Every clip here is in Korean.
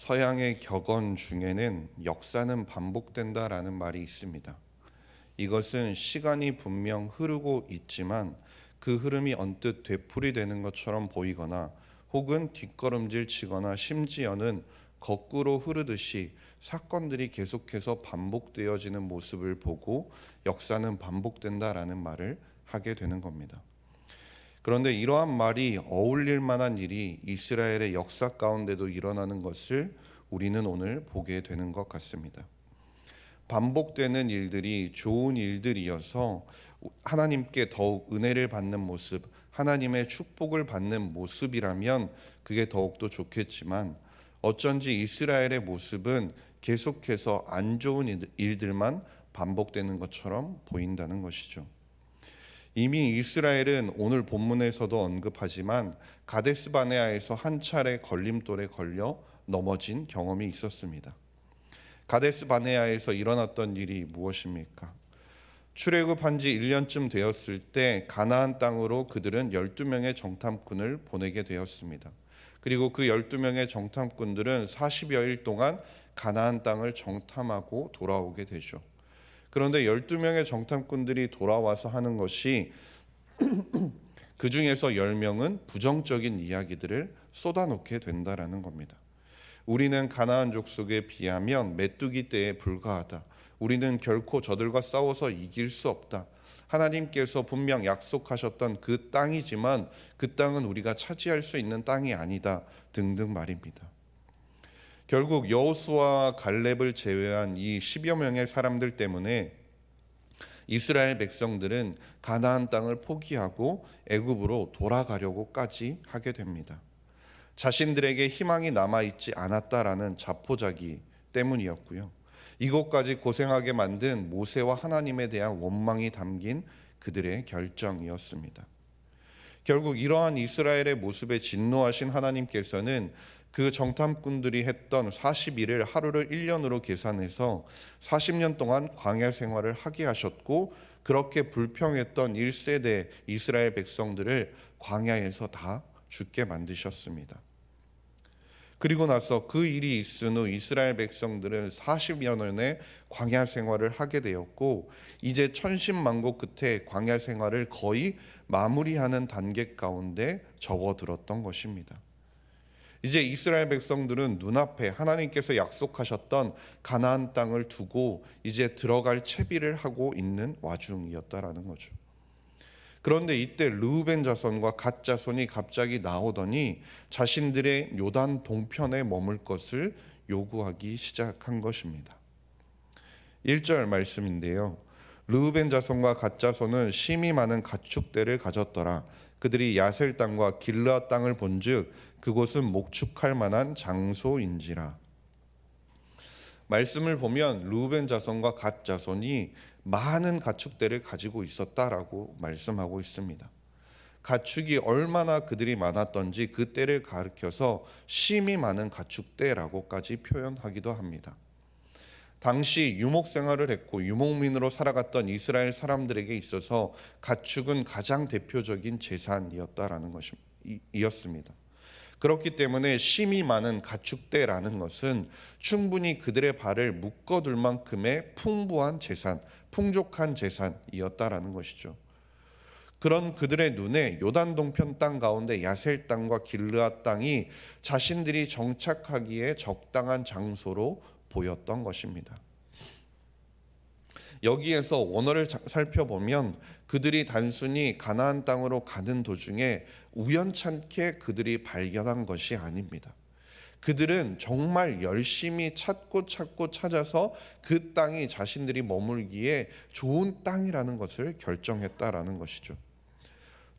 서양의 격언 중에는 역사는 반복된다라는 말이 있습니다. 이것은 시간이 분명 흐르고 있지만 그 흐름이 언뜻 되풀이되는 것처럼 보이거나 혹은 뒷걸음질 치거나 심지어는 거꾸로 흐르듯이 사건들이 계속해서 반복되어지는 모습을 보고 역사는 반복된다라는 말을 하게 되는 겁니다. 그런데 이러한 말이 어울릴 만한 일이 이스라엘의 역사 가운데도 일어나는 것을 우리는 오늘 보게 되는 것 같습니다. 반복되는 일들이 좋은 일들이어서 하나님께 더욱 은혜를 받는 모습, 하나님의 축복을 받는 모습이라면 그게 더욱더 좋겠지만 어쩐지 이스라엘의 모습은 계속해서 안 좋은 일들만 반복되는 것처럼 보인다는 것이죠. 이미 이스라엘은 오늘 본문에서도 언급하지만 가데스 바네아에서 한 차례 걸림돌에 걸려 넘어진 경험이 있었습니다. 가데스 바네아에서 일어났던 일이 무엇입니까? 출애굽한 지 1년쯤 되었을 때 가나안 땅으로 그들은 12명의 정탐꾼을 보내게 되었습니다. 그리고 그 12명의 정탐꾼들은 40여일 동안 가나안 땅을 정탐하고 돌아오게 되죠. 그런데 12명의 정탐꾼들이 돌아와서 하는 것이 그 중에서 10명은 부정적인 이야기들을 쏟아놓게 된다라는 겁니다. 우리는 가나안 족속에 비하면 메뚜기 떼에 불과하다. 우리는 결코 저들과 싸워서 이길 수 없다. 하나님께서 분명 약속하셨던 그 땅이지만 그 땅은 우리가 차지할 수 있는 땅이 아니다. 등등 말입니다. 결국 여호수아와 갈렙을 제외한 이 10여 명의 사람들 때문에 이스라엘 백성들은 가나안 땅을 포기하고 애굽으로 돌아가려고까지 하게 됩니다. 자신들에게 희망이 남아있지 않았다라는 자포자기 때문이었고요. 이곳까지 고생하게 만든 모세와 하나님에 대한 원망이 담긴 그들의 결정이었습니다. 결국 이러한 이스라엘의 모습에 진노하신 하나님께서는 그 정탐꾼들이 했던 40일을 하루를 1년으로 계산해서 40년 동안 광야 생활을 하게 하셨고, 그렇게 불평했던 1세대 이스라엘 백성들을 광야에서 다 죽게 만드셨습니다. 그리고 나서 그 일이 있은 후 이스라엘 백성들은 40여 년의 광야 생활을 하게 되었고, 이제 천신만고 끝에 광야 생활을 거의 마무리하는 단계 가운데 접어들었던 것입니다. 이제 이스라엘 백성들은 눈앞에 하나님께서 약속하셨던 가나안 땅을 두고 이제 들어갈 채비를 하고 있는 와중이었다라는 거죠. 그런데 이때 르우벤 자손과 갓 자손이 갑자기 나오더니 자신들의 요단 동편에 머물 것을 요구하기 시작한 것입니다. 1절 말씀인데요. 르우벤 자손과 갓 자손은 심히 많은 가축대를 가졌더라. 그들이 야셀 땅과 길르앗 땅을 본즉 그곳은 목축할 만한 장소인지라. 말씀을 보면 르우벤 자손과 갓 자손이 많은 가축대를 가지고 있었다라고 말씀하고 있습니다. 가축이 얼마나 그들이 많았던지 그 때를 가리켜서 심히 많은 가축대라고까지 표현하기도 합니다. 당시 유목 생활을 했고 유목민으로 살아갔던 이스라엘 사람들에게 있어서 가축은 가장 대표적인 재산이었다라는 것이었습니다. 그렇기 때문에 심이 많은 가축대라는 것은 충분히 그들의 발을 묶어둘 만큼의 풍부한 재산, 풍족한 재산이었다라는 것이죠. 그런 그들의 눈에 요단 동편 땅 가운데 야셀 땅과 길르앗 땅이 자신들이 정착하기에 적당한 장소로 보였던 것입니다. 여기에서 원어를 살펴보면 그들이 단순히 가나안 땅으로 가는 도중에 우연찮게 그들이 발견한 것이 아닙니다. 그들은 정말 열심히 찾고 찾아서 그 땅이 자신들이 머물기에 좋은 땅이라는 것을 결정했다라는 것이죠.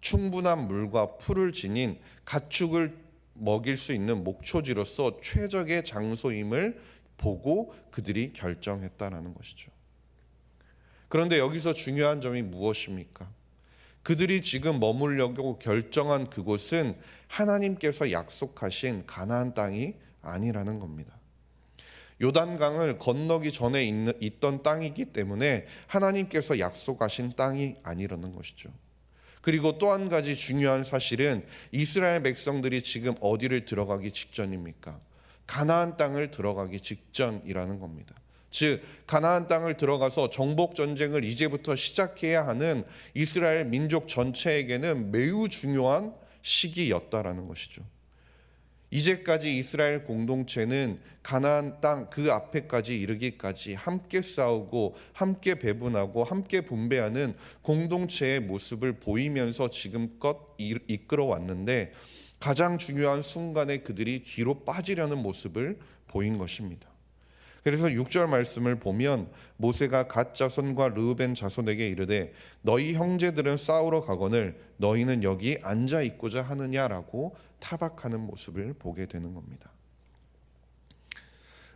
충분한 물과 풀을 지닌 가축을 먹일 수 있는 목초지로서 최적의 장소임을 보고 그들이 결정했다라는 것이죠. 그런데 여기서 중요한 점이 무엇입니까? 그들이 지금 머물려고 결정한 그곳은 하나님께서 약속하신 가나안 땅이 아니라는 겁니다. 요단강을 건너기 전에 있던 땅이기 때문에 하나님께서 약속하신 땅이 아니라는 것이죠. 그리고 또 한 가지 중요한 사실은 이스라엘 백성들이 지금 어디를 들어가기 직전입니까? 가나안 땅을 들어가기 직전이라는 겁니다. 즉 가나안 땅을 들어가서 정복 전쟁을 이제부터 시작해야 하는 이스라엘 민족 전체에게는 매우 중요한 시기였다라는 것이죠. 이제까지 이스라엘 공동체는 가나안 땅 그 앞에까지 이르기까지 함께 싸우고 함께 배분하고 함께 분배하는 공동체의 모습을 보이면서 지금껏 이끌어 왔는데, 가장 중요한 순간에 그들이 뒤로 빠지려는 모습을 보인 것입니다. 그래서 6절 말씀을 보면 모세가 갓 자손과 르우벤 자손에게 이르되 너희 형제들은 싸우러 가거늘 너희는 여기 앉아 있고자 하느냐라고 타박하는 모습을 보게 되는 겁니다.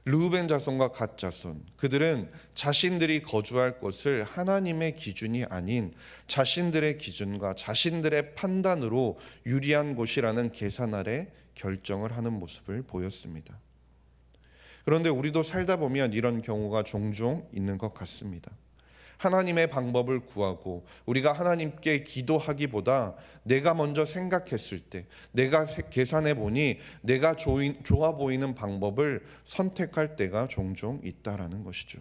르우벤 자손과 갓 자손, 그들은 자신들이 거주할 곳을 하나님의 기준이 아닌 자신들의 기준과 자신들의 판단으로 유리한 곳이라는 계산 아래 결정을 하는 모습을 보였습니다. 그런데 우리도 살다 보면 이런 경우가 종종 있는 것 같습니다. 하나님의 방법을 구하고 우리가 하나님께 기도하기보다 내가 먼저 생각했을 때, 내가 계산해 보니 내가 좋아 보이는 방법을 선택할 때가 종종 있다라는 것이죠.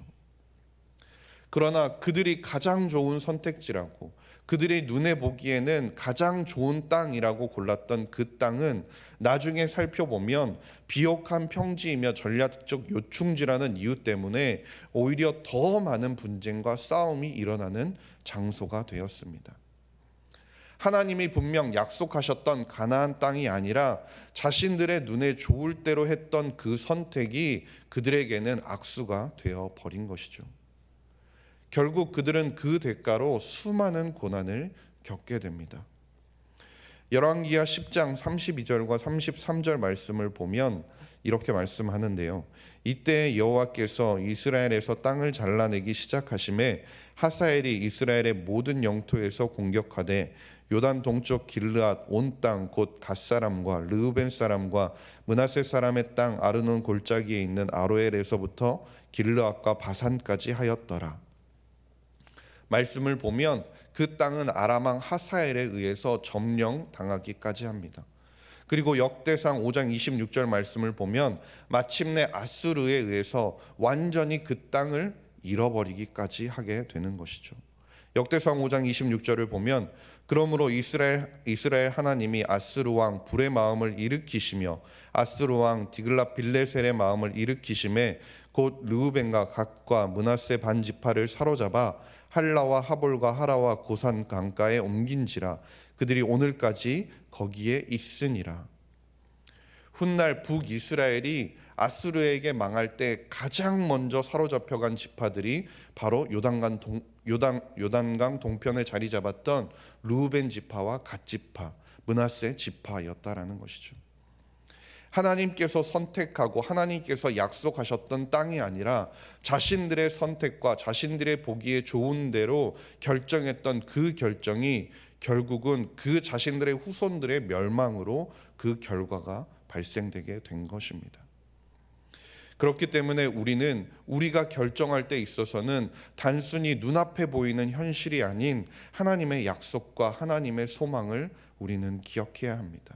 그러나 그들이 가장 좋은 선택지라고, 그들의 눈에 보기에는 가장 좋은 땅이라고 골랐던 그 땅은 나중에 살펴보면 비옥한 평지이며 전략적 요충지라는 이유 때문에 오히려 더 많은 분쟁과 싸움이 일어나는 장소가 되었습니다. 하나님이 분명 약속하셨던 가나안 땅이 아니라 자신들의 눈에 좋을 대로 했던 그 선택이 그들에게는 악수가 되어 버린 것이죠. 결국 그들은 그 대가로 수많은 고난을 겪게 됩니다. 열왕기하 10장 32절과 33절 말씀을 보면 이렇게 말씀하는데요. 이때 여호와께서 이스라엘에서 땅을 잘라내기 시작하심에 하사엘이 이스라엘의 모든 영토에서 공격하되 요단 동쪽 길르앗 온 땅 곧 갓 사람과 르우벤 사람과 므낫세 사람의 땅 아르논 골짜기에 있는 아로엘에서부터 길르앗과 바산까지 하였더라. 말씀을 보면 그 땅은 아람 왕 하사엘에 의해서 점령당하기까지 합니다. 그리고 역대상 5장 26절 말씀을 보면 마침내 아수르에 의해서 완전히 그 땅을 잃어버리기까지 하게 되는 것이죠. 역대상 5장 26절을 보면 그러므로 이스라엘 하나님이 아수르 왕 불의 마음을 일으키시며 아수르 왕 디글랏 빌레셀의 마음을 일으키심에 곧 르우벤과 갓과 므낫세 반 지파를 사로잡아 할라와 하볼과 하라와 고산 강가에 옮긴지라. 그들이 오늘까지 거기에 있으니라. 훗날 북이스라엘이 아수르에게 망할 때 가장 먼저 사로잡혀간 지파들이 바로 요단강 동편에 자리 잡았던 르우벤 지파와 갓 지파, 므낫세 지파였다라는 것이죠. 하나님께서 선택하고 하나님께서 약속하셨던 땅이 아니라 자신들의 선택과 자신들의 보기에 좋은 대로 결정했던 그 결정이 결국은 그 자신들의 후손들의 멸망으로 그 결과가 발생되게 된 것입니다. 그렇기 때문에 우리는 우리가 결정할 때 있어서는 단순히 눈앞에 보이는 현실이 아닌 하나님의 약속과 하나님의 소망을 우리는 기억해야 합니다.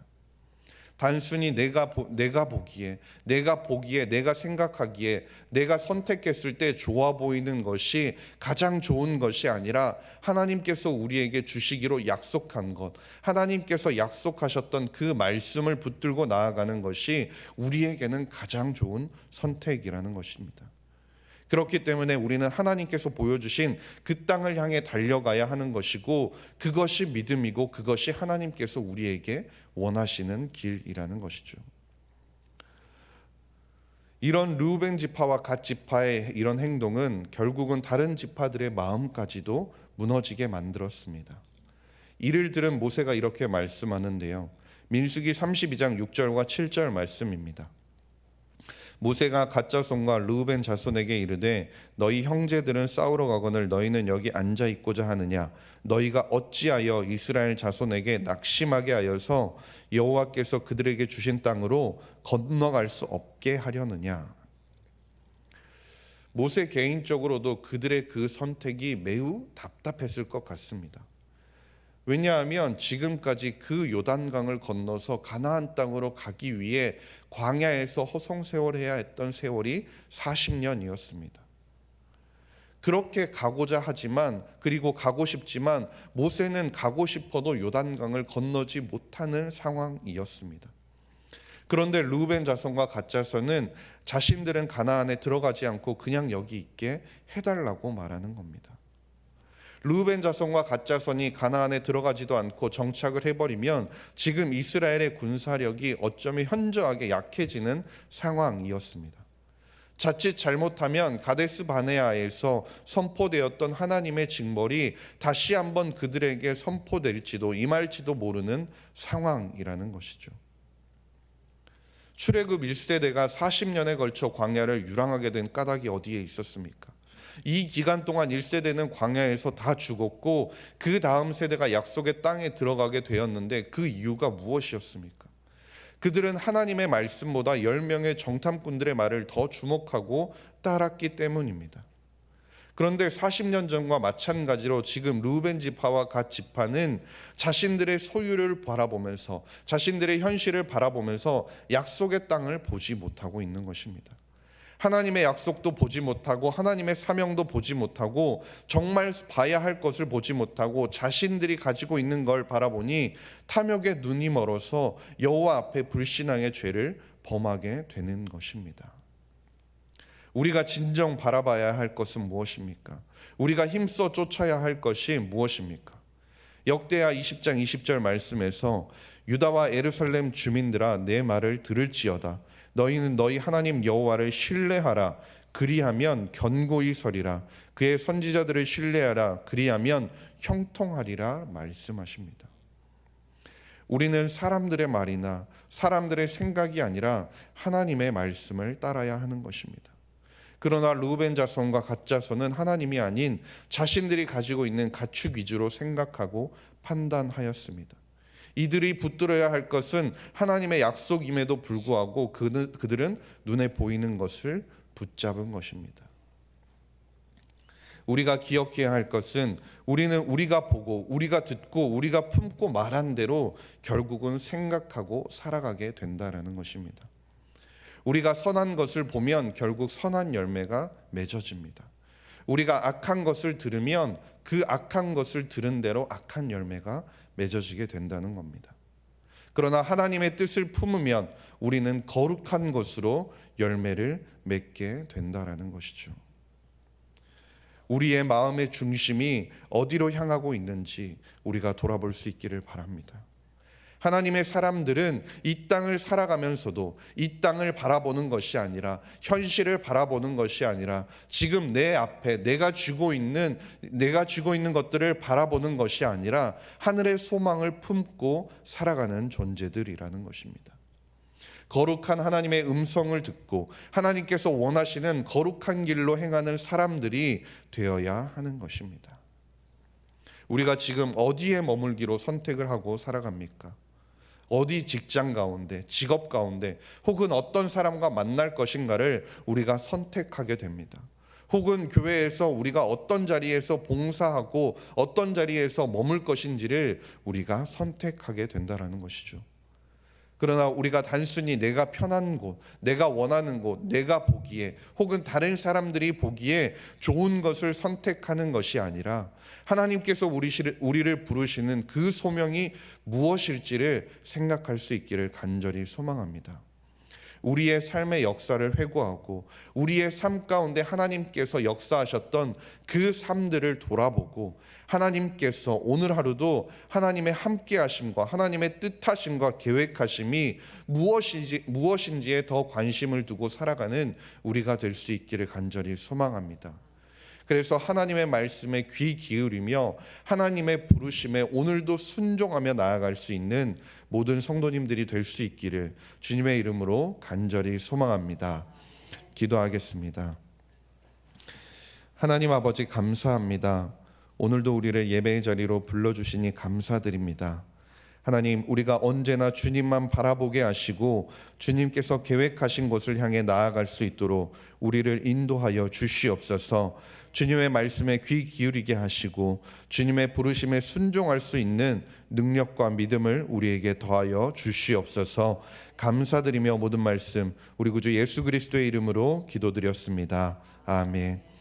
단순히 내가 보기에, 내가 생각하기에, 내가 선택했을 때 좋아 보이는 것이 가장 좋은 것이 아니라 하나님께서 우리에게 주시기로 약속한 것, 하나님께서 약속하셨던 그 말씀을 붙들고 나아가는 것이 우리에게는 가장 좋은 선택이라는 것입니다. 그렇기 때문에 우리는 하나님께서 보여주신 그 땅을 향해 달려가야 하는 것이고, 그것이 믿음이고 그것이 하나님께서 우리에게 원하시는 길이라는 것이죠. 이런 르우벤 지파와 갓 지파의 이런 행동은 결국은 다른 지파들의 마음까지도 무너지게 만들었습니다. 이를 들은 모세가 이렇게 말씀하는데요. 민수기 32장 6절과 7절 말씀입니다. 모세가 갓 자손과 르우벤 자손에게 이르되 너희 형제들은 싸우러 가거늘 너희는 여기 앉아 있고자 하느냐. 너희가 어찌하여 이스라엘 자손에게 낙심하게 하여서 여호와께서 그들에게 주신 땅으로 건너갈 수 없게 하려느냐. 모세 개인적으로도 그들의 그 선택이 매우 답답했을 것 같습니다. 왜냐하면 지금까지 그 요단강을 건너서 가나안 땅으로 가기 위해 광야에서 허송세월해야 했던 세월이 40년이었습니다. 그렇게 가고자 하지만, 그리고 가고 싶지만 모세는 가고 싶어도 요단강을 건너지 못하는 상황이었습니다. 그런데 르우벤 자손과 갓 자손은 자신들은 가나안에 들어가지 않고 그냥 여기 있게 해달라고 말하는 겁니다. 르우벤 자손과 갓 자손이 가나안에 들어가지도 않고 정착을 해버리면 지금 이스라엘의 군사력이 어쩌면 현저하게 약해지는 상황이었습니다. 자칫 잘못하면 가데스 바네아에서 선포되었던 하나님의 징벌이 다시 한번 그들에게 선포될지도 임할지도 모르는 상황이라는 것이죠. 출애굽 1세대가 40년에 걸쳐 광야를 유랑하게 된 까닭이 어디에 있었습니까? 이 기간 동안 1세대는 광야에서 다 죽었고 그 다음 세대가 약속의 땅에 들어가게 되었는데 그 이유가 무엇이었습니까? 그들은 하나님의 말씀보다 10명의 정탐꾼들의 말을 더 주목하고 따랐기 때문입니다. 그런데 40년 전과 마찬가지로 지금 르우벤 지파와 갓 지파는 자신들의 소유를 바라보면서, 자신들의 현실을 바라보면서 약속의 땅을 보지 못하고 있는 것입니다. 하나님의 약속도 보지 못하고 하나님의 사명도 보지 못하고 정말 봐야 할 것을 보지 못하고 자신들이 가지고 있는 걸 바라보니 탐욕에 눈이 멀어서 여호와 앞에 불신앙의 죄를 범하게 되는 것입니다. 우리가 진정 바라봐야 할 것은 무엇입니까? 우리가 힘써 쫓아야 할 것이 무엇입니까? 역대하 20장 20절 말씀에서 유다와 예루살렘 주민들아 내 말을 들을지어다. 너희는 너희 하나님 여호와를 신뢰하라. 그리하면 견고히 서리라. 그의 선지자들을 신뢰하라. 그리하면 형통하리라 말씀하십니다. 우리는 사람들의 말이나 사람들의 생각이 아니라 하나님의 말씀을 따라야 하는 것입니다. 그러나 르우벤 자손과 갓 자손은 하나님이 아닌 자신들이 가지고 있는 가축 위주로 생각하고 판단하였습니다. 이들이 붙들어야 할 것은 하나님의 약속임에도 불구하고 그들은 눈에 보이는 것을 붙잡은 것입니다. 우리가 기억해야 할 것은 우리는 우리가 보고 우리가 듣고 우리가 품고 말한 대로 결국은 생각하고 살아가게 된다는 것입니다. 우리가 선한 것을 보면 결국 선한 열매가 맺어집니다. 우리가 악한 것을 들으면 그 악한 것을 들은 대로 악한 열매가 맺어지게 된다는 겁니다. 그러나 하나님의 뜻을 품으면 우리는 거룩한 것으로 열매를 맺게 된다는 것이죠. 우리의 마음의 중심이 어디로 향하고 있는지 우리가 돌아볼 수 있기를 바랍니다. 하나님의 사람들은 이 땅을 살아가면서도 이 땅을 바라보는 것이 아니라, 현실을 바라보는 것이 아니라 지금 내 앞에 내가 쥐고 있는 것들을 바라보는 것이 아니라 하늘의 소망을 품고 살아가는 존재들이라는 것입니다. 거룩한 하나님의 음성을 듣고 하나님께서 원하시는 거룩한 길로 행하는 사람들이 되어야 하는 것입니다. 우리가 지금 어디에 머물기로 선택을 하고 살아갑니까? 어디 직장 가운데, 직업 가운데, 혹은 어떤 사람과 만날 것인가를 우리가 선택하게 됩니다. 혹은 교회에서 우리가 어떤 자리에서 봉사하고 어떤 자리에서 머물 것인지를 우리가 선택하게 된다는 것이죠. 그러나 우리가 단순히 내가 편한 곳, 내가 원하는 곳, 내가 보기에 혹은 다른 사람들이 보기에 좋은 것을 선택하는 것이 아니라 하나님께서 우리를 부르시는 그 소명이 무엇일지를 생각할 수 있기를 간절히 소망합니다. 우리의 삶의 역사를 회고하고 우리의 삶 가운데 하나님께서 역사하셨던 그 삶들을 돌아보고 하나님께서 오늘 하루도 하나님의 함께하심과 하나님의 뜻하심과 계획하심이 무엇인지에 더 관심을 두고 살아가는 우리가 될 수 있기를 간절히 소망합니다. 그래서 하나님의 말씀에 귀 기울이며 하나님의 부르심에 오늘도 순종하며 나아갈 수 있는 모든 성도님들이 될 수 있기를 주님의 이름으로 간절히 소망합니다. 기도하겠습니다. 하나님 아버지 감사합니다. 오늘도 우리를 예배의 자리로 불러주시니 감사드립니다. 하나님, 우리가 언제나 주님만 바라보게 하시고 주님께서 계획하신 곳을 향해 나아갈 수 있도록 우리를 인도하여 주시옵소서. 주님의 말씀에 귀 기울이게 하시고 주님의 부르심에 순종할 수 있는 능력과 믿음을 우리에게 더하여 주시옵소서. 감사드리며 모든 말씀 우리 구주 예수 그리스도의 이름으로 기도드렸습니다. 아멘.